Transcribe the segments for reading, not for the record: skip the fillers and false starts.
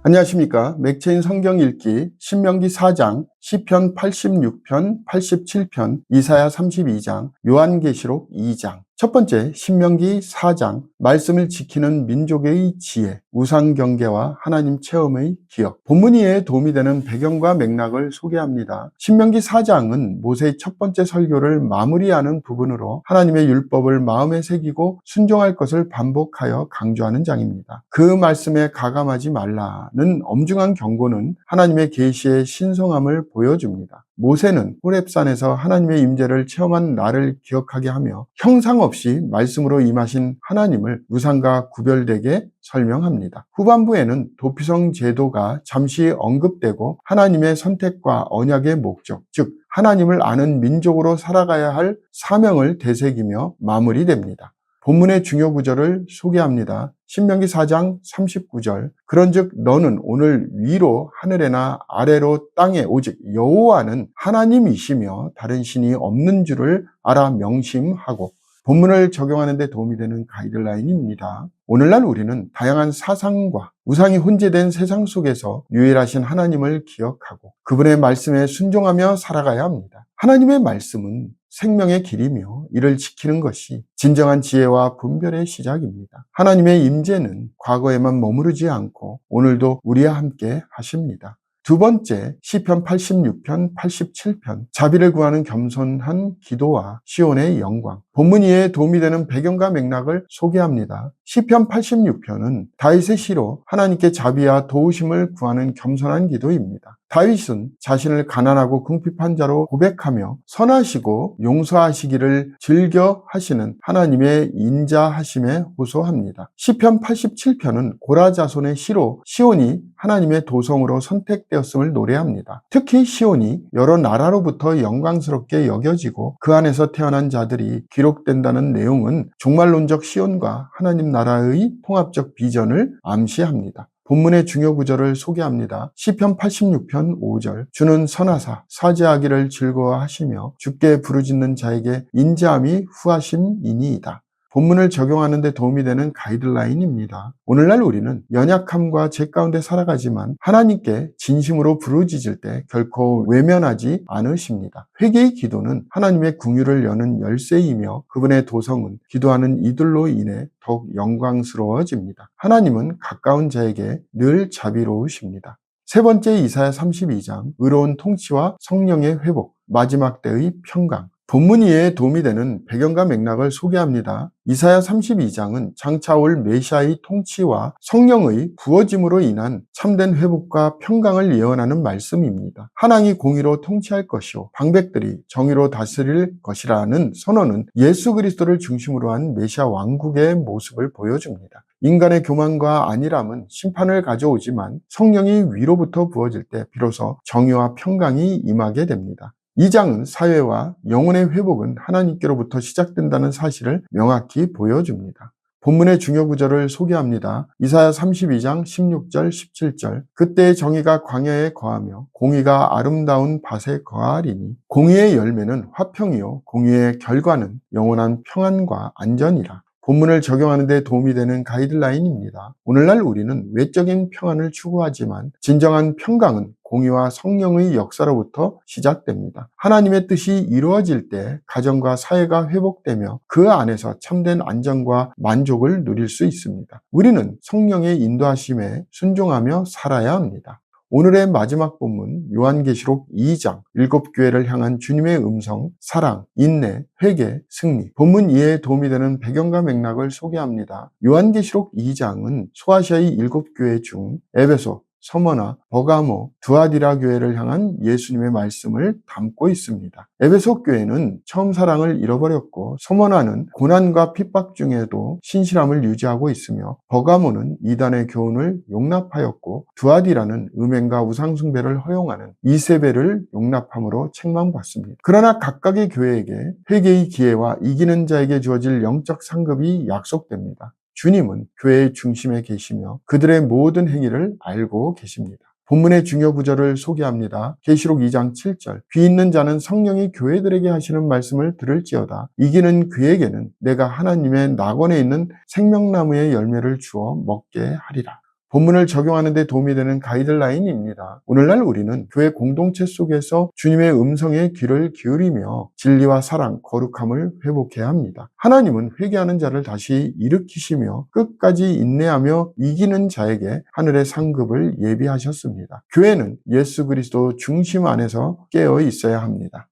안녕하십니까. 맥체인 성경 읽기 신명기 4장, 시편 86편, 87편, 이사야 32장, 요한계시록 2장. 첫 번째, 신명기 4장, 말씀을 지키는 민족의 지혜, 우상경계와 하나님 체험의 기억. 본문 이해에 도움이 되는 배경과 맥락을 소개합니다. 신명기 4장은 모세의 첫 번째 설교를 마무리하는 부분으로 하나님의 율법을 마음에 새기고 순종할 것을 반복하여 강조하는 장입니다. 그 말씀에 가감하지 말라는 엄중한 경고는 하나님의 계시의 신성함을 보여줍니다. 모세는 호렙산에서 하나님의 임재를 체험한 날을 기억하게 하며 형상 없이 말씀으로 임하신 하나님을 우상과 구별되게 설명합니다. 후반부에는 도피성 제도가 잠시 언급되고 하나님의 선택과 언약의 목적, 즉 하나님을 아는 민족으로 살아가야 할 사명을 되새기며 마무리됩니다. 본문의 중요 구절을 소개합니다. 신명기 4장 39절. 그런즉 너는 오늘 위로 하늘에나 아래로 땅에 오직 여호와는 하나님이시며 다른 신이 없는 줄을 알아 명심하고. 본문을 적용하는 데 도움이 되는 가이드라인입니다. 오늘날 우리는 다양한 사상과 우상이 혼재된 세상 속에서 유일하신 하나님을 기억하고 그분의 말씀에 순종하며 살아가야 합니다. 하나님의 말씀은 생명의 길이며 이를 지키는 것이 진정한 지혜와 분별의 시작입니다. 하나님의 임재는 과거에만 머무르지 않고 오늘도 우리와 함께 하십니다. 두 번째, 시편 86편, 87편, 자비를 구하는 겸손한 기도와 시온의 영광. 본문 이해에 도움이 되는 배경과 맥락을 소개합니다. 시편 86편은 다윗의 시로 하나님께 자비와 도우심을 구하는 겸손한 기도입니다. 다윗은 자신을 가난하고 궁핍한 자로 고백하며 선하시고 용서하시기를 즐겨 하시는 하나님의 인자하심에 호소합니다. 시편 87편은 고라 자손의 시로 시온이 하나님의 도성으로 선택되었음을 노래합니다. 특히 시온이 여러 나라로부터 영광스럽게 여겨지고 그 안에서 태어난 자들이 기록된다는 내용은 종말론적 시온과 하나님 나라의 통합적 비전을 암시합니다. 본문의 중요 구절을 소개합니다. 시편 86편 5절. 주는 선하사 사죄하기를 즐거워하시며 주께 부르짖는 자에게 인자함이 후하심이니이다. 본문을 적용하는 데 도움이 되는 가이드라인입니다. 오늘날 우리는 연약함과 죄 가운데 살아가지만 하나님께 진심으로 부르짖을 때 결코 외면하지 않으십니다. 회개의 기도는 하나님의 궁유를 여는 열쇠이며 그분의 도성은 기도하는 이들로 인해 더욱 영광스러워집니다. 하나님은 가까운 자에게 늘 자비로우십니다. 세 번째, 이사야 32장, 의로운 통치와 성령의 회복, 마지막 때의 평강. 본문 이해에 도움이 되는 배경과 맥락을 소개합니다. 이사야 32장은 장차 올 메시아의 통치와 성령의 부어짐으로 인한 참된 회복과 평강을 예언하는 말씀입니다. 하나님이 공의로 통치할 것이요 방백들이 정의로 다스릴 것이라는 선언은 예수 그리스도를 중심으로 한 메시아 왕국의 모습을 보여줍니다. 인간의 교만과 안일함은 심판을 가져오지만 성령이 위로부터 부어질 때 비로소 정의와 평강이 임하게 됩니다. 이 장은 사회와 영혼의 회복은 하나님께로부터 시작된다는 사실을 명확히 보여줍니다. 본문의 중요 구절을 소개합니다. 이사야 32장 16절 17절. 그때의 정의가 광야에 거하며 공의가 아름다운 밭에 거하리니 공의의 열매는 화평이요 공의의 결과는 영원한 평안과 안전이라. 본문을 적용하는 데 도움이 되는 가이드라인입니다. 오늘날 우리는 외적인 평안을 추구하지만 진정한 평강은 공의와 성령의 역사로부터 시작됩니다. 하나님의 뜻이 이루어질 때 가정과 사회가 회복되며 그 안에서 참된 안정과 만족을 누릴 수 있습니다. 우리는 성령의 인도하심에 순종하며 살아야 합니다. 오늘의 마지막 본문 요한계시록 2장 7교회를 향한 주님의 음성, 사랑, 인내, 회개, 승리. 본문 이해에 도움이 되는 배경과 맥락을 소개합니다. 요한계시록 2장은 소아시아의 7교회 중 에베소, 서머나, 버가모, 두아디라 교회를 향한 예수님의 말씀을 담고 있습니다. 에베소 교회는 처음 사랑을 잃어버렸고 서머나는 고난과 핍박 중에도 신실함을 유지하고 있으며 버가모는 이단의 교훈을 용납하였고 두아디라는 음행과 우상숭배를 허용하는 이세벨을 용납함으로 책망받습니다. 그러나 각각의 교회에게 회개의 기회와 이기는 자에게 주어질 영적 상급이 약속됩니다. 주님은 교회의 중심에 계시며 그들의 모든 행위를 알고 계십니다. 본문의 중요 구절을 소개합니다. 계시록 2장 7절. 귀 있는 자는 성령이 교회들에게 하시는 말씀을 들을지어다. 이기는 그에게는 내가 하나님의 낙원에 있는 생명나무의 열매를 주어 먹게 하리라. 본문을 적용하는 데 도움이 되는 가이드라인입니다. 오늘날 우리는 교회 공동체 속에서 주님의 음성에 귀를 기울이며 진리와 사랑, 거룩함을 회복해야 합니다. 하나님은 회개하는 자를 다시 일으키시며 끝까지 인내하며 이기는 자에게 하늘의 상급을 예비하셨습니다. 교회는 예수 그리스도 중심 안에서 깨어 있어야 합니다.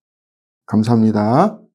감사합니다.